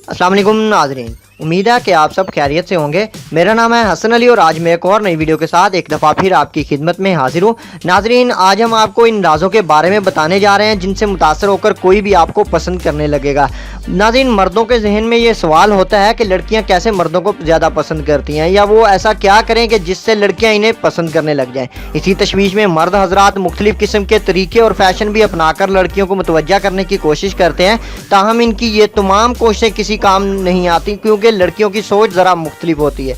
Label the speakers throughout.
Speaker 1: अस्सलाम वालेकुम नाजरीन, उम्मीद है कि आप सब खैरियत से होंगे। मेरा नाम है हसन अली और आज मैं एक और नई वीडियो के साथ एक दफ़ा फिर आपकी खिदमत में हाजिर हूँ। नाजरीन, आज हम आपको इन राज़ों के बारे में बताने जा रहे हैं जिनसे मुतासर होकर कोई भी आपको पसंद करने लगेगा। नाजरीन, मर्दों के जहन में ये सवाल होता है कि लड़कियाँ कैसे मर्दों को ज़्यादा पसंद करती हैं, या वो ऐसा क्या करें कि जिससे लड़कियाँ इन्हें पसंद करने लग जाएँ। इसी तशवीश में मर्द हजरात मुख्तलिफ़ किस्म के तरीके और फैशन भी अपना कर लड़कियों को मुतवज्जा करने की कोशिश करते हैं, ताहम इनकी ये तमाम कोशिशें किसी काम नहीं आती क्योंकि लड़कियों की सोच ज़रा मुख्तलिफ होती है।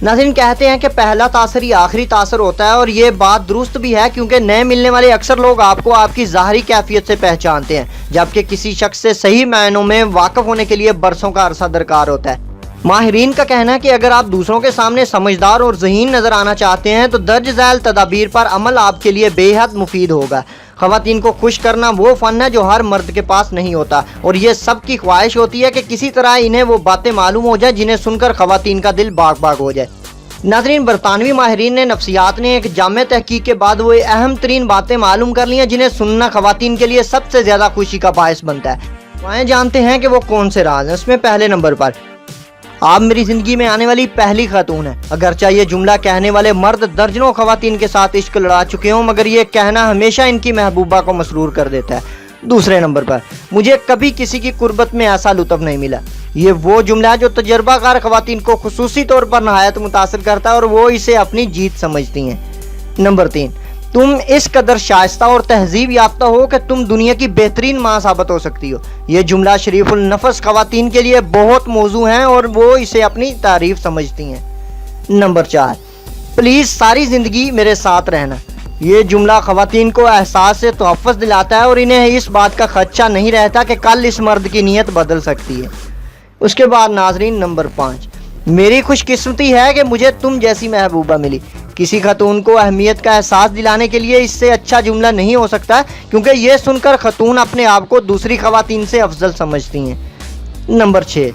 Speaker 1: नाज़रीन, कहते हैं कि पहला तासर ही आखिरी तासर होता है और ये बात दुरुस्त भी है क्योंकि नए मिलने वाले अक्सर लोग आपको आपकी ज़ाहरी कैफियत से पहचानते हैं, जबकि किसी शख्स से सही मायनों में वाकिफ होने के लिए बरसों का अरसा दरकार होता है। माहिरीन का कहना है कि अगर आप दूसरों के सामने समझदार और ज़हीन नज़र आना चाहते हैं तो दर्ज झैल तदाबीर पर अमल आपके लिए बेहद मुफीद होगा। ख़वातीन को खुश करना वो फ़न है जो हर मर्द के पास नहीं होता और ये सब की ख्वाहिश होती है कि किसी तरह इन्हें वो बातें मालूम हो जाए जिन्हें सुनकर ख़वातीन का दिल बाग बाग हो जाए। नाज़रीन, बरतानवी माहिरीन ने नफ्सियात ने एक जामे तहकीक के बाद वो अहम तरीन बातें मालूम कर ली हैं जिन्हें सुनना ख़वातीन के लिए सबसे ज़्यादा खुशी का बायस बनता है। वह जानते हैं कि वो कौन से राज हैं। उसमें पहले नंबर पर, आप मेरी ज़िंदगी में आने वाली पहली खातून है। अगरचे ये जुमला कहने वाले मर्द दर्जनों ख़वातीन के साथ इश्क लड़ा चुके हों, मगर ये कहना हमेशा इनकी महबूबा को मसरूर कर देता है। दूसरे नंबर पर, मुझे कभी किसी की कुर्बत में ऐसा लुत्फ़ नहीं मिला। ये वो जुमला है जो तजर्बाकार ख़वातीन को खुसूसी तौर पर नहायत मुतासिर करता है और वो इसे अपनी जीत समझती हैं। नंबर 3, तुम इस कदर शाइस्ता और तहजीब याफ्ता हो कि तुम दुनिया की बेहतरीन माँ साबित हो सकती हो। ये जुमला शरीफुल नफस ख़वातीन के लिए बहुत मौजू हैं और वो इसे अपनी तारीफ समझती हैं। नंबर 4, प्लीज़ सारी ज़िंदगी मेरे साथ रहना। ये जुमला ख़वातीन को एहसास से तोहफ़्फ़ुज़ दिलाता है और इन्हें इस बात का खदशा नहीं रहता कि कल इस मर्द की नीयत बदल सकती है। उसके बाद नाजरीन, नंबर 5, मेरी खुशकिस्मती है कि मुझे तुम जैसी महबूबा मिली। किसी खातून को अहमियत का एहसास दिलाने के लिए इससे अच्छा जुमला नहीं हो सकता क्योंकि ये सुनकर खातून अपने आप को दूसरी ख़वातीन से अफजल समझती हैं। Number 6,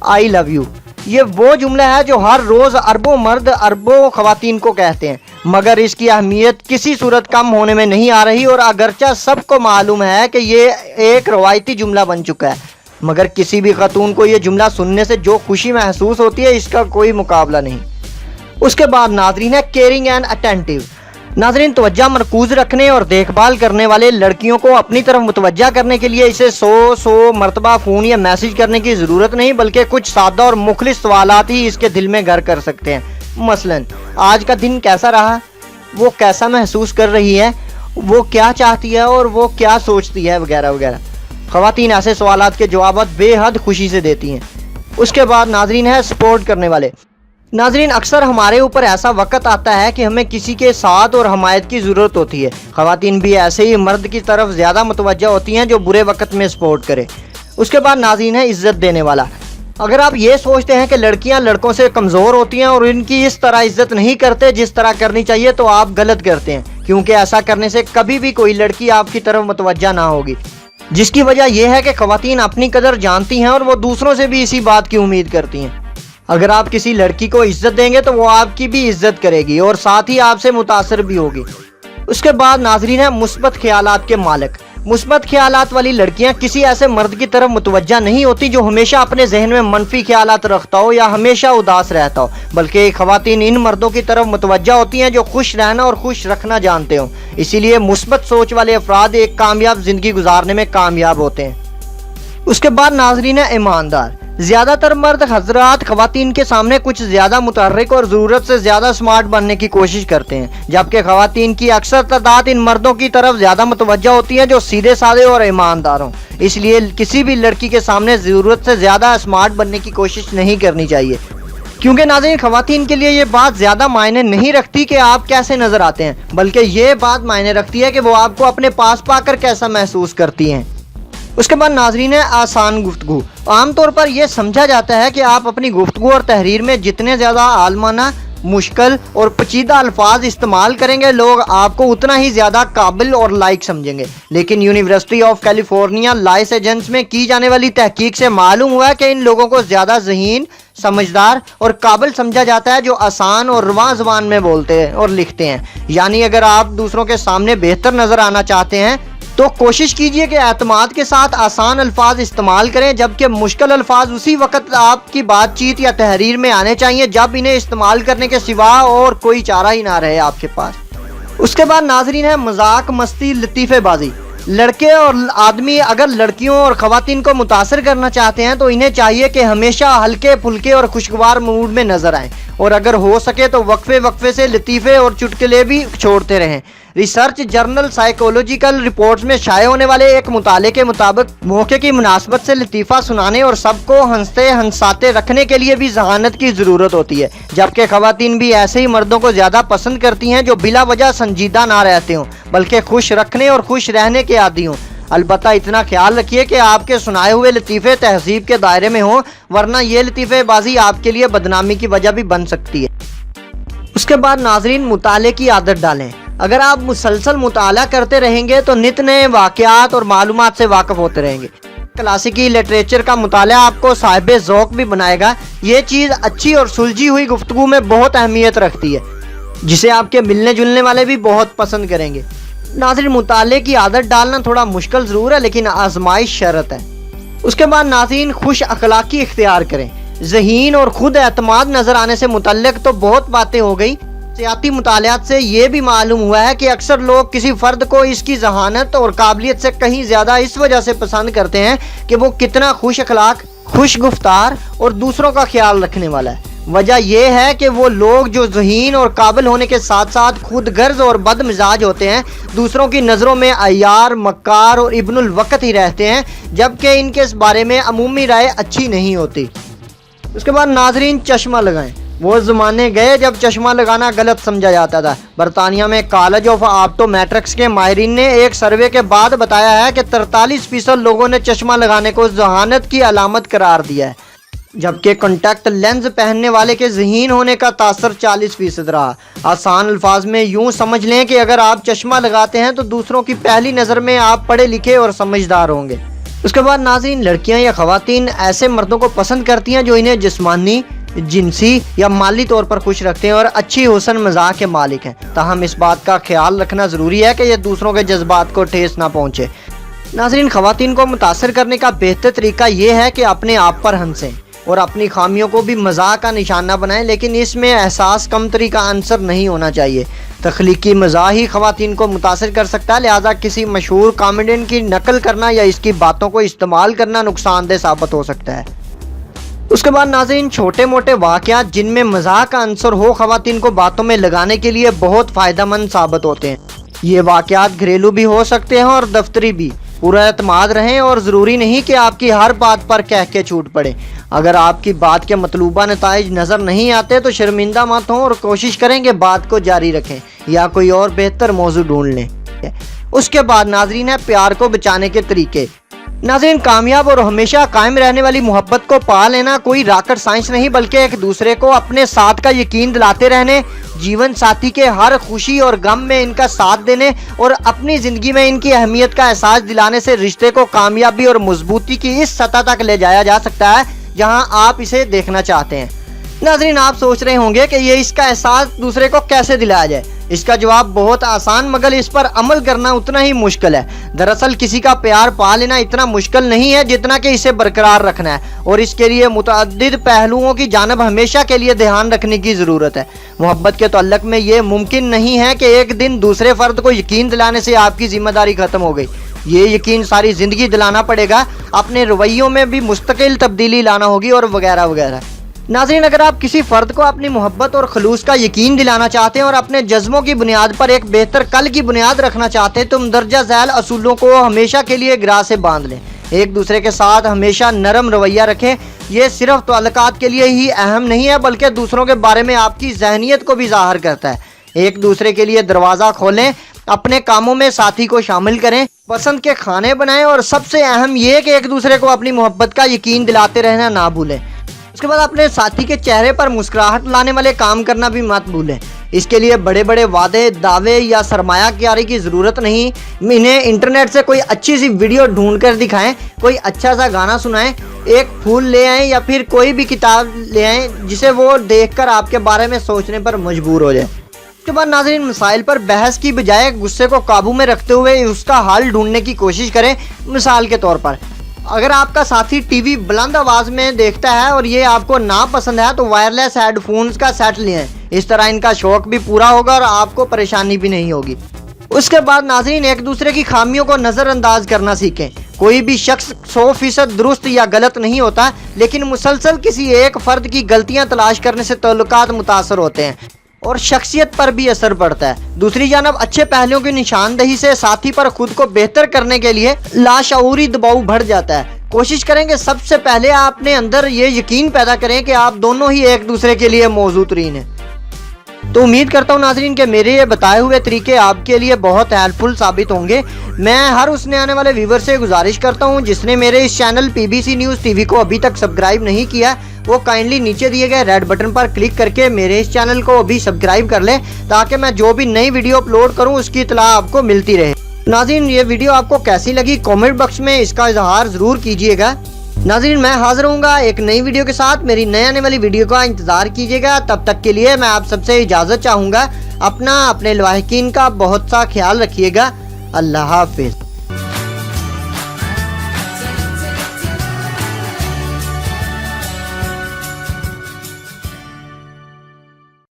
Speaker 1: I love you. ये वो जुमला है जो हर रोज़ अरबों मर्द अरबों ख़वातीन को कहते हैं, मगर इसकी अहमियत किसी सूरत कम होने में नहीं आ रही और अगरचा सबको मालूम है कि ये एक रवायती जुमला बन चुका है, मगर किसी भी खातून को ये जुमला सुनने से जो खुशी महसूस होती है इसका कोई मुकाबला नहीं। उसके बाद नाजरीन है केयरिंग एंड अटेंटिव। नाजरीन, तवज्जो मरकूज रखने और देखभाल करने वाले लड़कियों को अपनी तरफ मुतवज्जा करने के लिए इसे 100 मरतबा फ़ोन या मैसेज करने की ज़रूरत नहीं, बल्कि कुछ सादा और मुखलिस सवालात ही इसके दिल में घर कर सकते हैं। मसलन, आज का दिन कैसा रहा, वो कैसा महसूस कर रही है, वो क्या चाहती है और वो क्या सोचती है, वगैरह वगैरह। ख़वातीन ऐसे सवालात के जवाब बेहद खुशी से देती हैं। उसके बाद नाजरीन है सपोर्ट करने वाले। नाजरीन, अक्सर हमारे ऊपर ऐसा वक्त आता है कि हमें किसी के साथ और हमायत की ज़रूरत होती है। ख़वातीन भी ऐसे ही मर्द की तरफ ज़्यादा मुतवज्जा होती हैं जो बुरे वक्त में सपोर्ट करे। उसके बाद नाज़रीन है इज़्ज़त देने वाला। अगर आप ये सोचते हैं कि लड़कियां लड़कों से कमज़ोर होती हैं और इनकी इस तरह इज़्ज़त नहीं करते जिस तरह करनी चाहिए, तो आप गलत करते हैं, क्योंकि ऐसा करने से कभी भी कोई लड़की आपकी तरफ मुतवज्जा ना होगी। जिसकी वजह यह है कि ख़वातीन अपनी कदर जानती हैं और वो दूसरों से भी इसी बात की उम्मीद करती हैं। अगर आप किसी लड़की को इज्जत देंगे तो वो आपकी भी इज्जत करेगी और साथ ही आपसे मुतासर भी होगी। उसके बाद नाजरीन है मुस्बत ख्यालात के मालिक। मुस्बत ख्यालात वाली लड़कियां किसी ऐसे मर्द की तरफ मुतवज्जा नहीं होती जो हमेशा अपने जहन में मनफी ख्यालात रखता हो या हमेशा उदास रहता हो, बल्कि ख़वातीन इन मर्दों की तरफ मुतवज्जा होती हैं जो खुश रहना और खुश रखना जानते हो। इसीलिए मुस्बत सोच वाले अफराद एक कामयाब ज़िंदगी गुजारने में कामयाब होते हैं। उसके बाद नाजरीन है ईमानदार। ज़्यादातर मर्द हजरात ख़वातीन के सामने कुछ ज़्यादा मुतहर्रिक और ज़रूरत से ज़्यादा स्मार्ट बनने की कोशिश करते हैं, जबकि ख़वातीन की अक्सर तादाद इन मर्दों की तरफ ज़्यादा मुतवज्जा होती हैं जो सीधे साधे और ईमानदार हों। इसलिए किसी भी लड़की के सामने ज़रूरत से ज़्यादा स्मार्ट बनने की कोशिश नहीं करनी चाहिए, क्योंकि नाज़रीन ख़वातीन के लिए ये बात ज़्यादा मायने नहीं रखती कि आप कैसे नज़र आते हैं, बल्कि ये बात मायने रखती है कि वो आपको अपने पास पाकर कैसा महसूस करती हैं। उसके बाद नाजरीन है आसान गुफ्तगू। आमतौर पर यह समझा जाता है कि आप अपनी गुफ्तगू और तहरीर में जितने ज़्यादा आलमाना, मुश्किल और पेचीदा अल्फाज इस्तेमाल करेंगे, लोग आपको उतना ही ज़्यादा काबिल और लायक समझेंगे। लेकिन university of California Los Angeles में की जाने वाली तहकीक से मालूम हुआ है कि इन लोगों को ज़्यादा ज़हीन, समझदार और काबिल समझा जाता है जो आसान और रवां ज़बान में बोलते हैं और लिखते हैं। यानी अगर आप दूसरों के सामने बेहतर नज़र आना चाहते हैं تو کوشش کیجئے کہ اعتماد کے ساتھ آسان الفاظ استعمال کریں، جبکہ مشکل الفاظ اسی وقت آپ کی بات چیت یا تحریر میں آنے چاہیے جب انہیں استعمال کرنے کے سوا اور کوئی چارہ ہی نہ رہے آپ کے پاس۔ اس کے بعد ناظرین ہے مذاق، مستی، لطیفے بازی۔ لڑکے اور آدمی اگر لڑکیوں اور خواتین کو متاثر کرنا چاہتے ہیں تو انہیں چاہیے کہ ہمیشہ ہلکے پھلکے اور خوشگوار موڈ میں نظر آئیں، اور اگر ہو سکے تو وقفے سے لطیفے اور چٹکلے بھی چھوڑتے رہیں۔ ریسرچ جرنل سائیکولوجیکل رپورٹس میں شائع ہونے والے ایک مطالعے کے مطابق موقع کی مناسبت سے لطیفہ سنانے اور سب کو ہنستے ہنساتے رکھنے کے لیے بھی ذہانت کی ضرورت ہوتی ہے، جبکہ خواتین بھی ایسے ہی مردوں کو زیادہ پسند کرتی ہیں جو بلا وجہ سنجیدہ نہ رہتے ہوں بلکہ خوش رکھنے اور خوش رہنے کے عادی ہوں۔ البتہ اتنا خیال رکھیے کہ آپ کے سنائے ہوئے لطیفے تہذیب کے دائرے میں ہوں، ورنہ یہ لطیفے بازی آپ کے لیے بدنامی کی وجہ بھی بن سکتی ہے۔ اس کے بعد ناظرین مطالعے کی عادت ڈالیں۔ اگر آپ مسلسل مطالعہ کرتے رہیں گے تو نت نئے واقعات اور معلومات سے واقف ہوتے رہیں گے۔ کلاسیکی لٹریچر کا مطالعہ آپ کو صاحب ذوق بھی بنائے گا۔ یہ چیز اچھی اور سلجھی ہوئی گفتگو میں بہت اہمیت رکھتی ہے، جسے آپ کے ملنے جلنے والے بھی بہت پسند کریں گے۔ ناظرین مطالعے کی عادت ڈالنا تھوڑا مشکل ضرور ہے، لیکن آزمائش شرط ہے۔ اس کے بعد ناظرین خوش اخلاقی اختیار کریں۔ ذہین اور خود اعتماد نظر آنے سے متعلق تو بہت باتیں ہو گئی۔ سیاسی مطالعات سے یہ بھی معلوم ہوا ہے کہ اکثر لوگ کسی فرد کو اس کی ذہانت اور قابلیت سے کہیں زیادہ اس وجہ سے پسند کرتے ہیں کہ وہ کتنا خوش اخلاق، خوش گفتار اور دوسروں کا خیال رکھنے والا ہے۔ وجہ یہ ہے کہ وہ لوگ جو ذہین اور قابل ہونے کے ساتھ ساتھ خود غرض اور بد مزاج ہوتے ہیں، دوسروں کی نظروں میں عیار، مکار اور ابن الوقت ہی رہتے ہیں، جبکہ ان کے اس بارے میں عمومی رائے اچھی نہیں ہوتی۔ اس کے بعد ناظرین چشمہ لگائیں۔ وہ زمانے گئے جب چشمہ لگانا غلط سمجھا جاتا تھا۔ برطانیہ میں کالج آف آپٹومیٹرکس کے ماہرین نے ایک سروے کے بعد بتایا ہے کہ 43% لوگوں نے چشمہ لگانے کو ذہانت کی علامت قرار دیا ہے، جبکہ کنٹیکٹ لینز پہننے والے کے ذہین ہونے کا تاثر 40% رہا۔ آسان الفاظ میں یوں سمجھ لیں کہ اگر آپ چشمہ لگاتے ہیں تو دوسروں کی پہلی نظر میں آپ پڑھے لکھے اور سمجھدار ہوں گے۔ اس کے بعد ناظرین لڑکیاں یا خواتین ایسے مردوں کو پسند کرتی ہیں جو انہیں جسمانی، جنسی یا مالی طور پر خوش رکھتے ہیں اور اچھی حسن مزاح کے مالک ہیں۔ تاہم اس بات کا خیال رکھنا ضروری ہے کہ یہ دوسروں کے جذبات کو ٹھیس نہ پہنچے۔ ناظرین خواتین کو متاثر کرنے کا بہتر طریقہ یہ ہے کہ اپنے آپ پر ہنسیں اور اپنی خامیوں کو بھی مزاح کا نشانہ بنائیں، لیکن اس میں احساس کمتری کا عنصر نہیں ہونا چاہیے۔ تخلیقی مزاح ہی خواتین کو متاثر کر سکتا ہے، لہذا کسی مشہور کامیڈین کی نقل کرنا یا اس کی باتوں کو استعمال کرنا نقصان دہ ثابت ہو سکتا ہے۔ اس کے بعد ناظرین چھوٹے موٹے واقعات جن میں مزاح کا عنصر ہو خواتین کو باتوں میں لگانے کے لیے بہت فائدہ مند ثابت ہوتے ہیں۔ یہ واقعات گھریلو بھی ہو سکتے ہیں اور دفتری بھی۔ پورا اعتماد رہیں اور ضروری نہیں کہ آپ کی ہر بات پر کہہ کے چھوٹ پڑے۔ اگر آپ کی بات کے مطلوبہ نتائج نظر نہیں آتے تو شرمندہ مت ہوں اور کوشش کریں کہ بات کو جاری رکھیں یا کوئی اور بہتر موضوع ڈھونڈ لیں۔ اس کے بعد ناظرین ہے پیار کو بچانے کے طریقے۔ ناظرین کامیاب اور ہمیشہ قائم رہنے والی محبت کو پا لینا کوئی راکٹ سائنس نہیں، بلکہ ایک دوسرے کو اپنے ساتھ کا یقین دلاتے رہنے، جیون ساتھی کے ہر خوشی اور غم میں ان کا ساتھ دینے اور اپنی زندگی میں ان کی اہمیت کا احساس دلانے سے رشتے کو کامیابی اور مضبوطی کی اس سطح تک لے جایا جا سکتا ہے جہاں آپ اسے دیکھنا چاہتے ہیں۔ ناظرین آپ سوچ رہے ہوں گے کہ یہ اس کا احساس دوسرے کو کیسے دلایا جائے۔ اس کا جواب بہت آسان مگر اس پر عمل کرنا اتنا ہی مشکل ہے۔ دراصل کسی کا پیار پا لینا اتنا مشکل نہیں ہے جتنا کہ اسے برقرار رکھنا ہے، اور اس کے لیے متعدد پہلوؤں کی جانب ہمیشہ کے لیے دھیان رکھنے کی ضرورت ہے۔ محبت کے تعلق میں یہ ممکن نہیں ہے کہ ایک دن دوسرے فرد کو یقین دلانے سے آپ کی ذمہ داری ختم ہو گئی۔ یہ یقین ساری زندگی دلانا پڑے گا، اپنے رویوں میں بھی مستقل تبدیلی لانا ہوگی اور وغیرہ وغیرہ۔ ناظرین اگر آپ کسی فرد کو اپنی محبت اور خلوص کا یقین دلانا چاہتے ہیں اور اپنے جذبوں کی بنیاد پر ایک بہتر کل کی بنیاد رکھنا چاہتے ہیں تو مندرجہ ذیل اصولوں کو ہمیشہ کے لیے گرہ سے باندھ لیں۔ ایک دوسرے کے ساتھ ہمیشہ نرم رویہ رکھیں۔ یہ صرف تعلقات کے لیے ہی اہم نہیں ہے بلکہ دوسروں کے بارے میں آپ کی ذہنیت کو بھی ظاہر کرتا ہے۔ ایک دوسرے کے لیے دروازہ کھولیں، اپنے کاموں میں ساتھی کو شامل کریں، پسند کے کھانے بنائیں اور سب سے اہم یہ کہ ایک دوسرے کو اپنی محبت کا یقین دلاتے رہنا نہ بھولیں۔ اس کے بعد اپنے ساتھی کے چہرے پر مسکراہٹ لانے والے کام کرنا بھی مت بھولیں۔ اس کے لیے بڑے بڑے وعدے، دعوے یا سرمایہ کاری کی ضرورت نہیں۔ انہیں انٹرنیٹ سے کوئی اچھی سی ویڈیو ڈھونڈ کر دکھائیں، کوئی اچھا سا گانا سنائیں، ایک پھول لے آئیں یا پھر کوئی بھی کتاب لے آئیں جسے وہ دیکھ کر آپ کے بارے میں سوچنے پر مجبور ہو جائے۔ उसके बाद नाज़रीन मसाइल पर बहस की बजाय गुस्से को काबू में रखते हुए उसका हल ढूंढने की कोशिश करें। मिसाल के तौर पर अगर आपका साथी टीवी बुलंद आवाज़ में देखता है और ये आपको ना पसंद है तो वायरलेस हेडफोन्स का सेट लें। इस तरह इनका शौक भी पूरा होगा और आपको परेशानी भी नहीं होगी। उसके बाद नाज़रीन एक दूसरे की खामियों को नज़रअंदाज करना सीखें। कोई भी शख्स 100% दुरुस्त या गलत नहीं होता, लेकिन मुसलसल किसी एक फ़र्द की गलतियां तलाश करने से ताल्लुकात मुतासर होते हैं और शख्सियत पर भी असर पड़ता है। दूसरी जानब अच्छे पहलुओं की निशानदही से साथी पर खुद को बेहतर करने के लिए लाशऊरी दबाव बढ़ जाता है। कोशिश करेंगे सबसे पहले आपने अंदर ये यकीन पैदा करें कि आप दोनों ही एक दूसरे के लिए मौजूदरीन हैं। तो उम्मीद करता हूँ नाज़रीन कि मेरे ये बताए हुए तरीके आपके लिए बहुत हेल्पफुल साबित होंगे। मैं हर उस नए आने वाले व्यूवर से गुजारिश करता हूँ जिसने मेरे इस चैनल PBC न्यूज़ TV को अभी तक सब्सक्राइब नहीं किया, वो काइंडली नीचे दिए गए रेड बटन पर क्लिक करके मेरे इस चैनल को अभी सब्सक्राइब कर लें, ताकि मैं जो भी नई वीडियो अपलोड करूँ उसकी इत्तला आपको मिलती रहे। नाज़रीन ये वीडियो आपको कैसी लगी कमेंट बॉक्स में इसका इजहार ज़रूर कीजिएगा। नाज़रीन मैं हाजिर होऊंगा एक नई वीडियो के साथ। मेरी नए आने वाली वीडियो का इंतज़ार कीजिएगा। तब तक के लिए मैं आप सबसे इजाज़त चाहूँगा। अपने लवाहिकीन का बहुत सा ख्याल रखिएगा। अल्लाह हाफिज़।